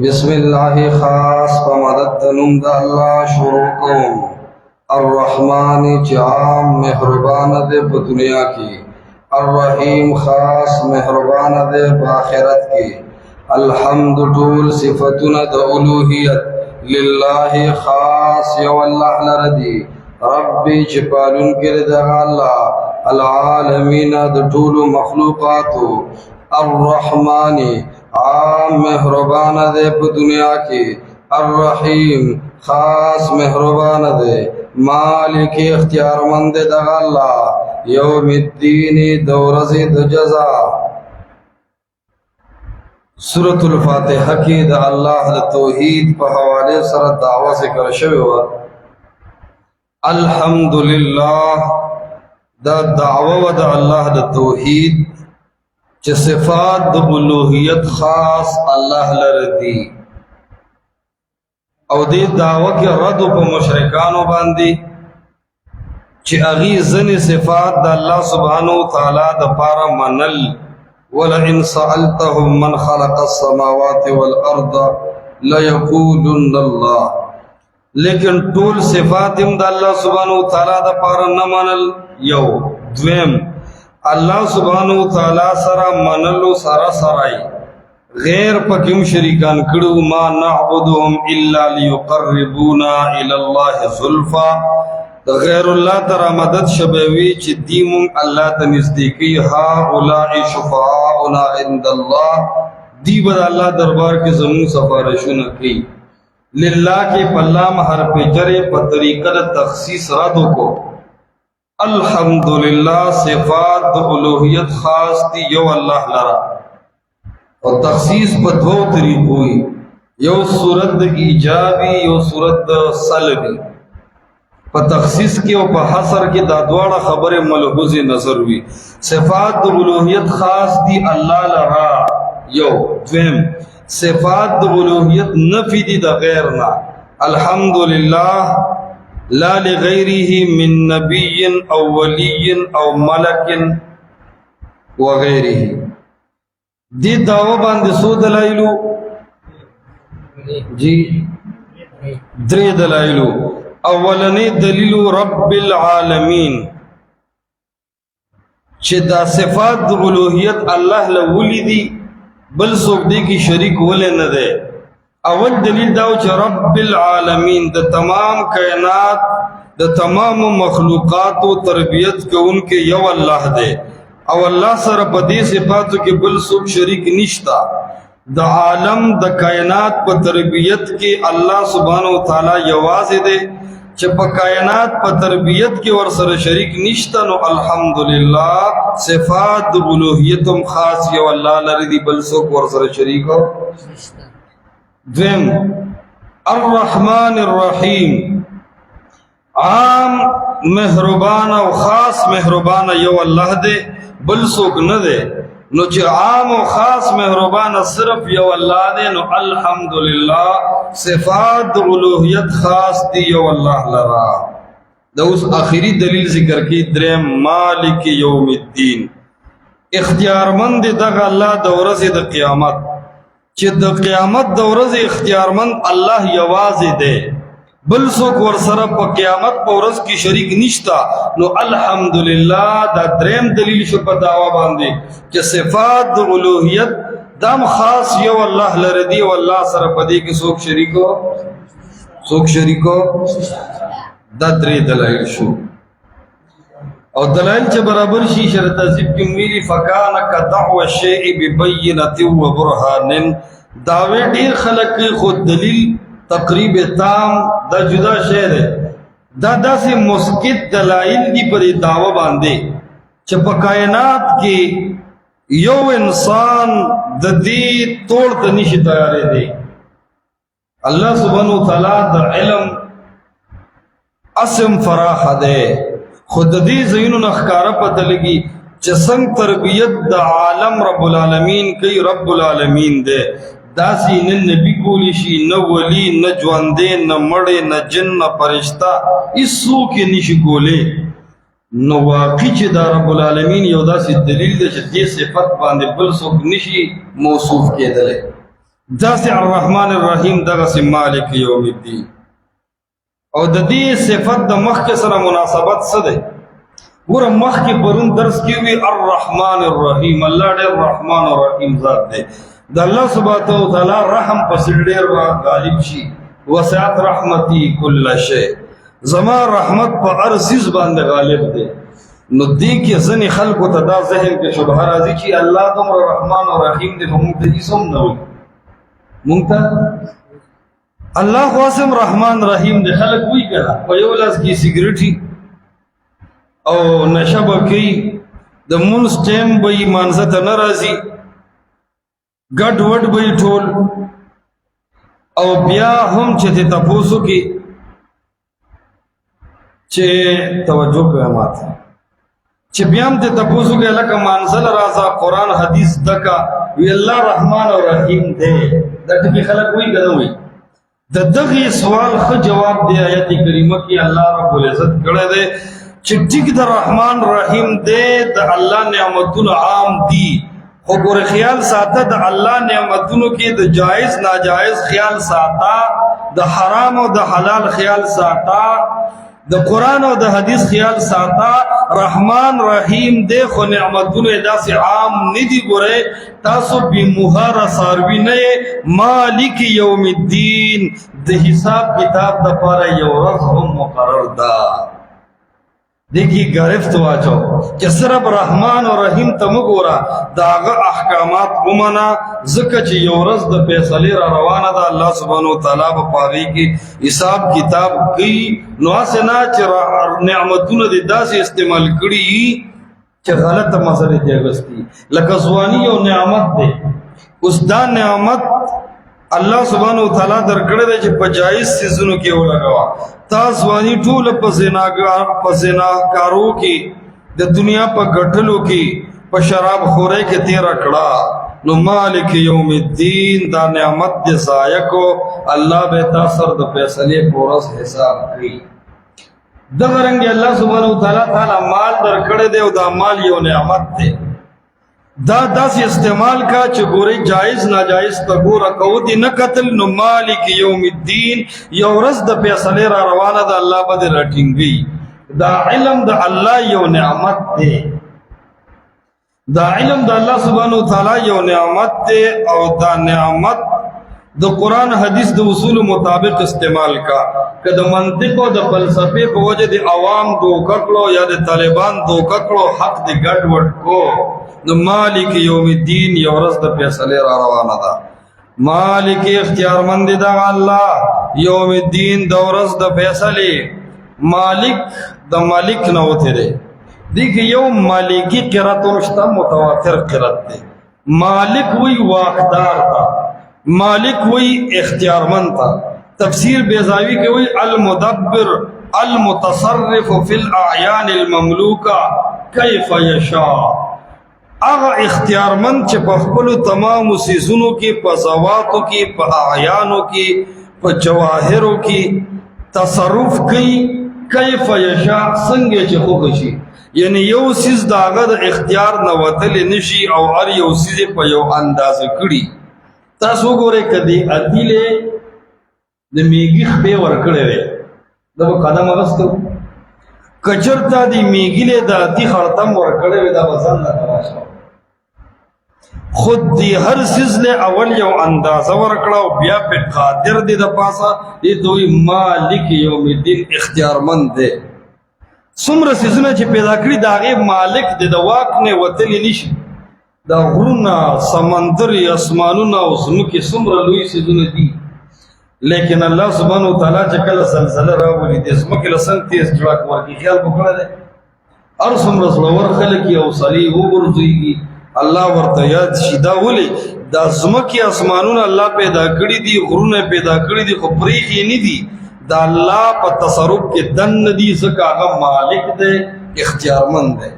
بسم اللہ خاص پمدد تنم دا اللہ شروع کوم الرحمن چعام مہربان دے پا دنیا کی، الرحیم خاص مہربان دے پا آخرت کی، الحمد طول صفتنا دا الوہیت للہ خاص یو اللہ لردی، ربی چپالن کرد اللہ العالمین دا طول مخلوقاتو، الرحمن عام مہربان دے پا دنیا کی، الرحیم خاص مہربان دے، مالک اختیار مند دا اللہ، یوم الدین دورزی دا جزا۔ سورة الفاتحہ کی دا اللہ دا توحید پا حوالے سر دعوی ذکر شویو، الحمدللہ دا دعوی دا اللہ دا توحید چه صفات د الوهیت خاص اللہ لردی او دی دعوی کی رد پا مشرکانو باندی چه اغی زن صفات دا اللہ سبحانہ وتعالی دا پارا منل وَلَئِن سَأَلْتَهُمْ مَنْ خَلَقَ السَّمَاوَاتِ وَالْأَرْضَ لَيَقُولُنَّ اللَّهِ لیکن طول صفاتم دا اللہ سبحانہ وتعالی دا پارا نمانل یو دویم اللہ سبحانہ وتعالی سرا منلو سرا سرائی غیر پکیم شریکان کرو ما نعبدهم الا لیقربونا الاللہ ظلفا غیر اللہ ترا مدد شبوی چی دیمون اللہ تنزدیکی ہا اولائی شفاعنا عند اللہ دی بدا اللہ دربار کے زمون سفارشون کی للہ کے پلام ہر پہ جرے پا طریقہ تخصیص ردو کو الحمدللہ صفات دا الوہیت خاص دی یو اللہ لرا اور تخصیص پا دو طریقوئی یو صورت دا ایجابی یو صورت دا سلبی پا تخصیص کی و پا حصر کی دا دوارا خبر ملحوظ نظر ہوئی صفات دا الوہیت خاص دی اللہ لرا یو دویم صفات دا الوہیت نفی دی دا غیرنا الحمدللہ لا لغیره من نبی او ولی او ملک وغیره دی دعوی باندې سو دلائلو جی دری دلائلو اولنی دلیل رب العالمین چه دا صفات دا الوہیت اللہ لولی دی بل سوک دی کی شریک ولی ندے اول دلیل داو چه رب العالمین دا تمام کائنات دا تمام مخلوقات و تربیت کے ان کے یو اللہ دے او اللہ سر پدی صفاتو کے بل سوک شریک نشتا دا عالم دا کائنات پا تربیت کے اللہ سبحانہ وتعالی یواز دے چه پا کائنات پا تربیت کے ورسر شریک نشتا نو الحمدللہ صفات دا الوہیتم خاص یو اللہ لردی بل سوک ورسر شریک ہو دویم الرحمن الرحیم عام مہربان و خاص مہربان یو اللہ دے بل سوک نہ دے نو چی عام و خاص مہربان صرف یو اللہ دے نو الحمدللہ صفات الوہیت خاص دی یو اللہ لرا دا اس آخری دلیل ذکر کی درم مالک یوم الدین اختیار مند دا اللہ دورز دا قیامت چه د قیامت د ورځ اختیارمند الله یوازې دی بل څوک ورسره په قیامت په ورځ کې شریک نشتا نو الحمدلله دا دریم دلیل شو په دعوا باندې چې صفات د الوهیت دم خاص یو الله لره دی او الله سره په دې کې څوک شریکو دا درې دلایل شو او دلائل چه برابر شی شرط تذیب کی میری فکانا کا دعو الشیئی ببینت و برحان دعوی دیر خلق خود دلیل تقریب تام دا جدا شہر ہے دا سے مسکت دلائل دی پر دعوی باندے چه پا کائنات کی یو انسان دا دی توڑ تنیش تیارے دے اللہ سبحانہ وتعالی دا علم اسم فراخ دے خود دی زینو نخکارا پتہ لگی چسنگ تربیت دا عالم رب العالمین کئی رب العالمین دے داسی نہ نبی کولی شی نہ ولی نہ جواندے نہ مڑے نہ جن نہ پرشتہ اس سو کے نش کولے نو واقعي چې دا رب العالمین یو داسې دلیل دی چې دې صفت باندې بل څوک نشي موصوف کېدلی داسې الرحمن الرحیم دغسې مالک یوم الدین او د دې صفت د مخکې سره مناسبت څه دی ګوره مخکې پرون درس کې وي الرحمن الرحیم الله ډېر رحمان او رحیم ذات دی د الله سبحانه وتعالی رحم پسې ډېر غالب شي وسعت رحمتي کل شی زما رحمت په هر څیز باندې غالب دی نو دې کې ځینې خلکو ته دا ذهن کې شبهه راځي چې الله دومره رحمان او رحیم دی خو موږ ته هېڅ هم نه وایي مونږ ته الله خو اسم رحمان رحیم دی خلک وایي که نه په یو لاس کې سګرټي او نشه به کوي د مونځ ټایم به یې مانځه ته نه راځي ګډ وډ به یې ټول او بیا هم چې دې تپوس وکړي چې توجه کوه ماته چې بیا هم دې تپوس وکړي لکه مانځه له راځه قرآن حدیث زده کا وی الله رحمان او رحیم دی دا ټکي خلک وایي که نه وایي د دغې سوال ښه جواب دی آیت کریمه کې الله رب العزت کړی دی چې ټیک د رحمان رحیم دی د الله نعمتونه عام دي خو ګوره خیال ساته د الله نعمتونو کې د جایز ناجایز خیال ساته د حرام او د حلال خیال ساته د قرآن او د حدیث خیال ساته رحمان رحیم دی خو نعمتونه داسې عام نه دي ګوره تاسو بې مهاره څاروي نه یې مالک یوم الدین د حساب کتاب دپاره یو ورځ هم مقرر ده دیکھیے گرفت واچو کہ صرف رحمان و رحیم تا مگورا داغا احکامات امنا ذکر چی یورز دا پیسلی را روانا دا اللہ سبحانہ وتعالی با پاگی کی حساب کتاب کی نواسنا چی نعمتون دی دا سے استعمال کری چی غلط مزر دیگستی لکزوانی یو نعمت دے اس دا نعمت اللہ سبحانہ وتعالی در کڑے دے چی پجائز سیزنو کی ہو لگوا تا ځواني ټوله په زناکارو کې د دنیا په ګټلو کې په شراب خورۍ کې تیره کړه نو مالک یوم الدین دا نعمت دې ضایع کو الله به تا سر د فیصلې په ورځ حساب کوي دغه رنګې الله سبحانه وتعالی مال درکړی دی او دا مال یو نعمت دی دا داسې استعمال کا چې ګورې جایز ناجایز ته ګوره کو دې نه کتل نو مالک یوم الدین یو ورځ د فیصلې را روانه ده الله به دې راټینګوي دا علم د الله یو نعمت دی دا علم د الله سبحانه وتعالی یو نعمت دی او دا نعمت د قرآن حدیث د اصول مطابق استعمال کا که د منطق او د فلسفې په وجه د عوام دوکه کړو یا د طالبان دوکه کړو حق د ګډ وډ کو نو مالک یوم الدین یو ورځ د فیصلې را روانه ده مالک اختیارمند دی دغه الله یوم الدین د ورځ د فیصلې مالک د مالک نه وتی دی دیکھ یو مالکی قرات ورشته متواتر قرات دی مالک وی واقدار تا مالک وی اختیارمند تا تفسیر بیضاوی کے وی المدبر المتصرف فی الاعیان المملوکہ کیف یشاء اغا اختیارمند چې په خپلو تمامو سیزونو کې په زواتو کې په اعیانو کې په جواهرو کې تصرف کوي کیف یشاء څنګه چې خوښ شي یعنی یو سیز د هغه د اختیار نه وتلی نشي او هر یو سیز په یو اندازه کړي تاسو وګورئ که دې ادیلې د میږي خپې ورکړی دی ده به قدم اخیستی که چېرته دې میږلې د ادي خړتم ورکړی وي دا به ځان نه تماشه خود دی هر سیز له اول یو اندازه ورکړه او بیا په قادر دی د پاسه دې دوی مالک یوم الدین اختیارمند دی څومره سیزونه چې پیدا کړي د هغې مالک دی د واک نه وتلی نشي دا غرونه سمندر اسمانونه او ځمکې څومره لوی سیزونه دي لیکن الله سبحانه وتعالی چې کله زلزله راولي د ځمکې له څنګ تیز جړک ورکړي خیال به کړی دی هر څومره زړور خلک یې حوصلې وغورځوي الله ورته یاد شي دا ولې دا ځمکې اسمانونه الله پیدا کړي دي غرونه پیدا کړي دي خو پرېښي نه دي دا الله په تصرف کې دننه دي ځکه هغه مالک دی اختیارمند دی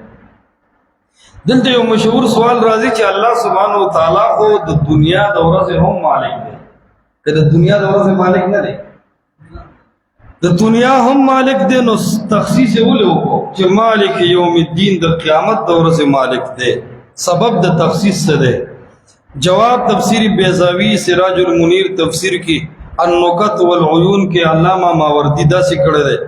دلته یو مشهور سوال راځي چې الله سبحانه وتعالی خو د دنیا د ورځې هم مالک دی که د دنیا د ورځې مالک نه دی د دنیا هم مالک دی، نو تخصیص یې ولې وکړو چې مالک یوم الدین د قیامت د ورځې مالک دی؟ سبب د تخصیص څه دی؟ جواب تفسیر بیضاوی سراج المنیر تفسیر کی النکت والعیون کے علامہ ماوردی داسې کړی دی.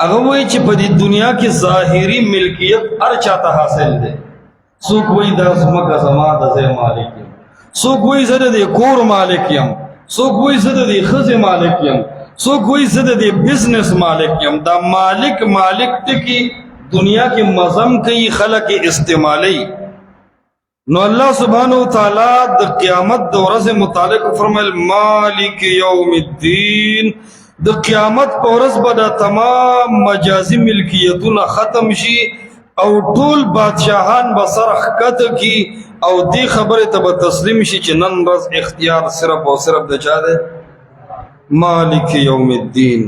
هغه وایي چې په دې دنیا کې ظاهري ملکیت هر چاته حاصل دی. څوک وایي دا ځمکه زما د ځای مالک یم، څوک وایي زه د دې کور مالک یم، څوک وایي زه د دې ښځې مالک یم، څوک وایي زه د دې بزنس مالک یم. دا مالک ټکي دنیا کې مزم کوي، خلق استعمالی. نو الله سبحانه وتعالی د قیامت د ورځې متعلق فرمایل مالک یوم الدین، د قیامت په ورځ به دا تمام مجازي ملکیتونه ختم شي او ټول بادشاہان به سر ښکته کی او دې خبرې ته به تسلیم شي چې نن ورځ اختیار صرف او صرف د چا دی؟ مالک یوم الدین.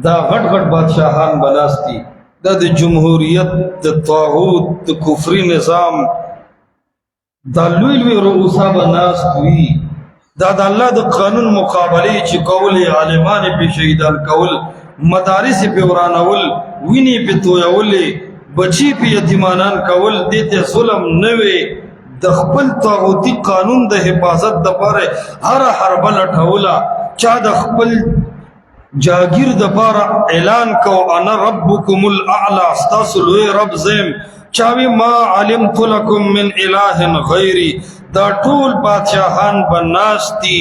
دا غټ غټ بادشاہان به ناست دي، دا د جمهوریت د طاغوت د کفري نظام دا لوی لوی رؤسا به ناست وي. دا د الله د قانون مقابلې چې کول، عالمان پې شهیدان کول، مدارس پې ورانول، وینې پې تویولې، بچی پې یتیمانان کول، دې ته ظلم نه وي. د خپل طاغوتي قانون د حفاظت دپاره هره حربه لټوله. چا د خپل جاگیر دپاره اعلان کو انا ربکم الاعلی، ستاسو لوی رب زیم. چاوی ما علمت لکم من الہ غیری. دا ټول بادشاہان بناستی،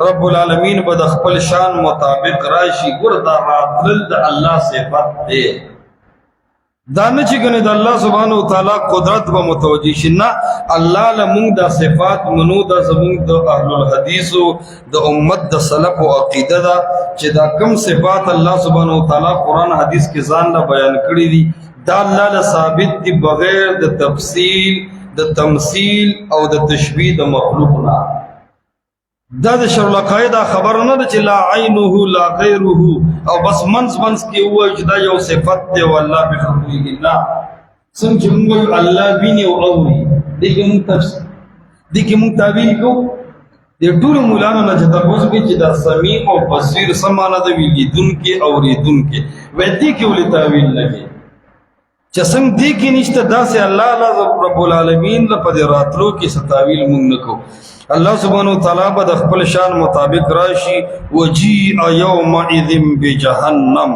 رب العالمین به د خپل شان مطابق راشي. ګوره دا راتلل د الله صفت دی، دا نه چې ګنې د الله سبحانه وتعالی قدرت به متوجه شي، نه، الله له مونږ دا صفات منو. دا زمونږ د اهل الحدیثو د امت د سلف و عقیده ده چې دا کم صفات الله سبحانه وتعالی قرآن حدیث کې ځان له بیان کړي دي، دا الله له ثابت دي بغیر د تفصیل، د تمثیل او د تشبیه د مخلوق نه. دا د شرلقای دا خبر نه ده چې لا عینه لا غیره او بس منځ کې ووایي چې دا یو صفت دی او الله پې ښه پوهېږي. نه، څنګه چې موږ وایو الله ویني او اوري، دې کې موږ تعبیر کوو. د ټولو مولانو نه چې تپوس کوي چې دا سمیع او بصیر څه معنی ده؟ وي لیدونکي اورېدونکي. وایي دې کې ولې تعویل نه کوي؟ چې څنګه دې کې نشته داسې الله رب العالمین له په دې راتلو کې څه تعویل موږ نه کوو. الله سبحانه وتعالی به د خپل شان مطابق راشي. وجیء یومئذ بجهنم،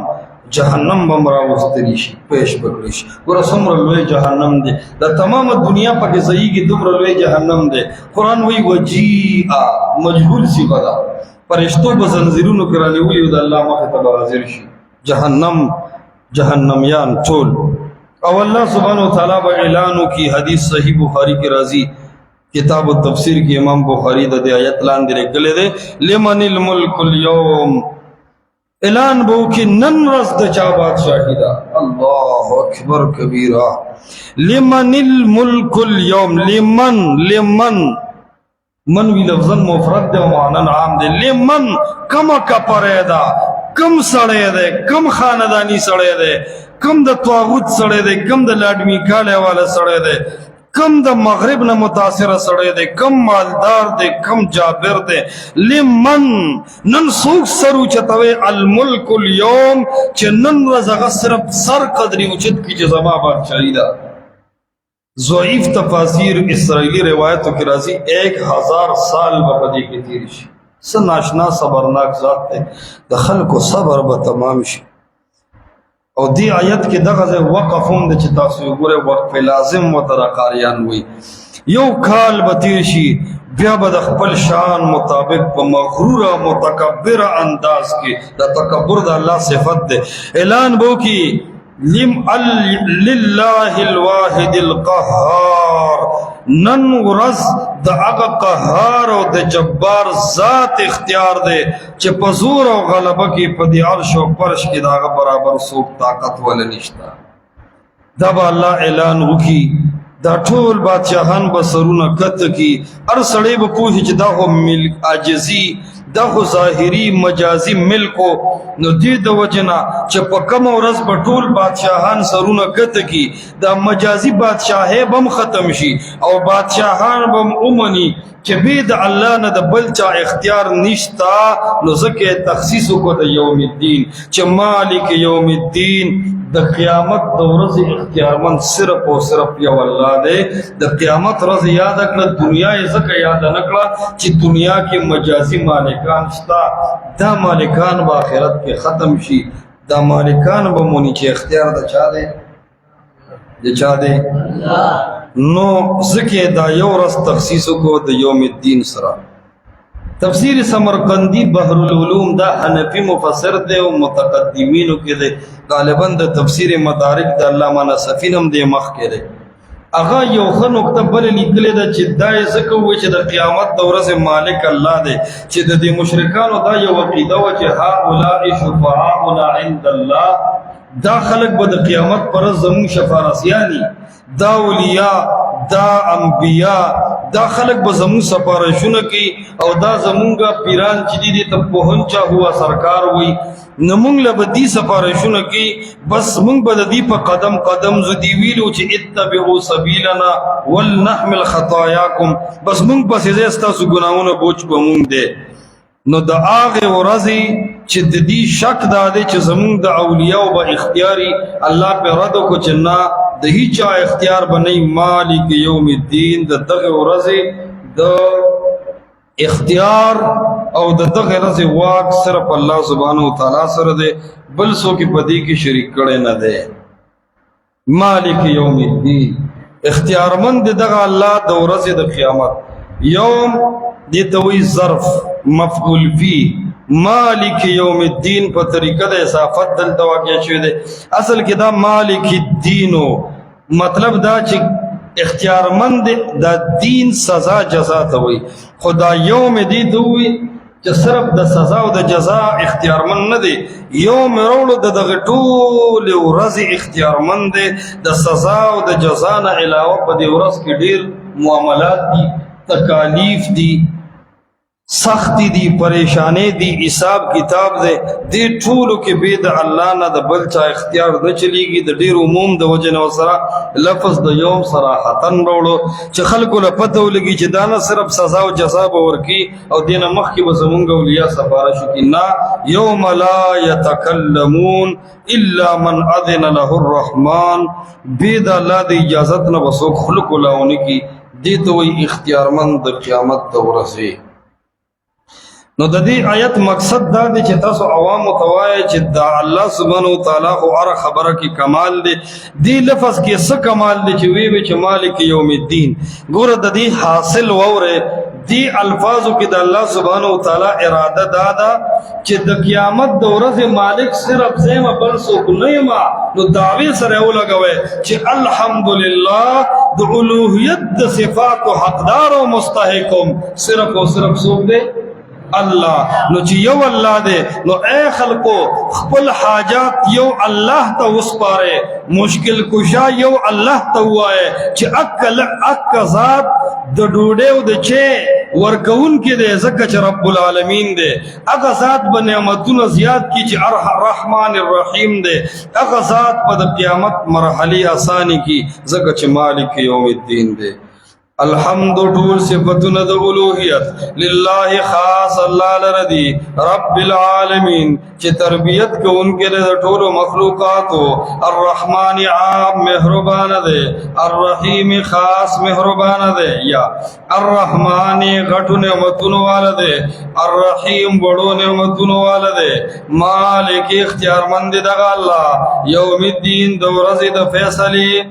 جهنم به راوستلی شي، پیش بکړی شي. ګوره څومره لوی جهنم دی، د تمامه دنیا پکې ځایږي، دومره لوی جهنم دی. قرآن وایي وجیء مجهول صیغه ده، فرشتو به زنځیرونو کې رانیولي او د الله مخې ته به حاضر شي. جهنم، جهنمیان ټول. او الله سبحانه وتعالی به اعلان وکړي. حدیث صحیح بخاری کې راځي، کتاب التفسیر کی امام بخاری د دې آیت لاندې لیکلی دی لمن الملک اليوم. اعلان به وکړي نن ورځ د چا بادشاهي ده. الله اکبر کبیره. لمن الملک اليوم. لمن من وی لفظا مفرد دی او معنی عام دی. لمن کم کپره ده، کم سړی دی، کم خاندانی سړی دی، کم د طاغوت سړی دی، کم د لاډمی کاله والا سړی دی، کم د مغرب نه متاثره سړی دی، کم مالدار دی، کم جابر دی. لمن نن څوک سر اوچتوي الملک اليوم، چې نن ورځ هغه صرف سر قدرې اوچت کړي چې زما بادشاهي ده. ضعیف تفاسیر اسرائیلی روایتو کې راځي 1000 سال به په دې کې تیر شي. څه ناشنا صبرناک ذات دی، د خلکو صبر به تمام شي. او دی آیت کې دغه ځای وقف هم د چې تاسو وګورئ، وقف لازم ورته قاریان وایي. یو کال به تیر شي، بیا به د خپل شان مطابق په مغروره متکبره انداز کې، د تکبر د الله صفت دی، اعلان به وکړي لله الواحد القهار. نن ورځ د هغه قهار او د جبار ذات اختیار دی چې په زور او غلبه کې په دې عرش او فرش کې د هغه برابر څوک طاقت ولا نشته. دا به الله اعلان وکړي. دا ټول بادشاہان به سرونه کته کی، هر سړی به پوهي چې دا خو ملک عاجزي دا خو ظاهری مجازي ملکو نو دې د وجنا چې په کوم ورځ په ټول بادشاہان سرونه کته کی دا مجازي بادشاہي بم ختم شي او بادشاہان بم اومني چې به د الله نه د بل چا اختیار نشتا نو ځکه تخصیص کو د یوم الدین چې مالک یوم الدین د قیامت د ورځې اختیارمند صرف او صرف یو الله دی د قیامت ورځ یاد کړه دنیا یې ځکه یاد نه کړه چې دنیا کې مجازي مالکان شتا دا مالکان په آخرت کې ختم شي دا مالکان به مونږ چې اختیار د چا دی د چا دی نو ذکر دا یو رس تخصیص کو د یوم الدین سره تفسیر سمرقندی بحر العلوم دا حنفی مفسر دے و متقدمینو کے دے غالباً دا تفسیر مدارک دا علامہ نصفی نم دے مخ کے دے اغا یو خن اکتبل لکلے دا چی دا ذکر ہوئے چی دا قیامت دورز مالک اللہ دے چی دا دی مشرکانو دا یو عقیدہ و چی ہا اولائی شفاعونا عند اللہ دا خلق با دا قیامت پر زمون شفارسیانی دا اولیاء دا انبیاء دا خلق با زمون سپارشونه کی او دا زمونگا پیران چی دی تا پوہنچا ہوا سرکار ہوئی نمونگ لبا دی سپارشونه کی بس مونگ با دی پا قدم قدم زو دیویلو چی اتبعو سبیلنا والنحمل خطایاکم بس مونگ پس ازیستا سو گناہونا بوچ با مونگ دے نو دا آغی و رضی چی دی شک دا دے چی زمونگ دا اولیاء با اختیاری اللہ پہ ردو کو چنا دا ہی چا اختیار بنی مالک یوم الدین دا دغی و رضی دا اختیار او دا دغی رضی واق صرف اللہ سبحانہ وتعالی سر دے بل سو کی پدی کی شریک کڑے نہ دے مالک یوم الدین اختیار مند دغا اللہ دا رضی دا قیامت یوم دیتوی ظرف مفعول فی مالک یوم الدین پر طریقہ دے اضافت دلتا واقعہ شوئے دے اصل کی دا مالک الدینو مطلب دا چی اختیار مند دا دین سزا جزا تاوئی خدا یوم دی دوئی چی صرف دا سزا و دا جزا اختیار مند ندے یوم رولو دا دغٹول و رضی اختیار مند دے دا سزا و دا جزا نا علاوہ پا دے ورز کی دیر معاملات دی تکالیف دی سختی دی پریشانے دی حساب کتاب دے دی ٹھولو کے بید اللہ نا دا بلچا اختیار دا چلی گی دا دیر عموم دا وجن و سرا لفظ دا یوم صراحتن روڑو چھ خلقو لپتو لگی چھ دانا صرف سزا و جزا باورکی او دینا مخ کی بزمونگا اولیاء سفارشو کی نا یوم لا یتکلمون الا من اذن له الرحمن بید اللہ دی اجازت نا بسوک خلقو لاؤنی کی دیتوی اختیار مند دا قیامت دا ورسی نو د دې آیت مقصد دا دی چې تاسو عوام متوای چې دا الله سبحانه وتعالی خو هر خبره کې کمال دی دی لفظ کې څه کمال دی چې وی چې مالک یوم الدین ګوره د دې حاصل وره دی الفاظو کې د الله سبحانه وتعالی اراده دادا چې د قیامت د ورځې مالک صرف زما بل څوک نه ما نو دعوی سره ولګوي چې الحمدلله د الوهیت د صفات او حقدار او مستحقم صرف او صرف څوک دی اللہ نو چی یو اللہ دے نو اے خلقو خپل حاجات یو اللہ تا وسپارے مشکل کشا یو اللہ تا ہوا ہے چی اکا ذات دا ڈوڑے و دا چھے ورکون کی دے زکا چی رب العالمین دے اکا ذات بنعمتون زیاد کی چی رحمان الرحیم دے اکا ذات پا دا قیامت مرحلی آسانی کی زکا چی مالک یوم الدین دے الحمد طول صفتن دا الوحیت للہ خاص اللہ لردی رب العالمین چی تربیت کو ان کے لئے طول مخلوقاتو الرحمن عام مہربان دے الرحیم خاص مہربان دے یا الرحمن غٹ نعمتن والدے الرحیم بڑو نعمتن والدے مالک اختیار مند دا اللہ یوم الدین دو رضی دا فیصلی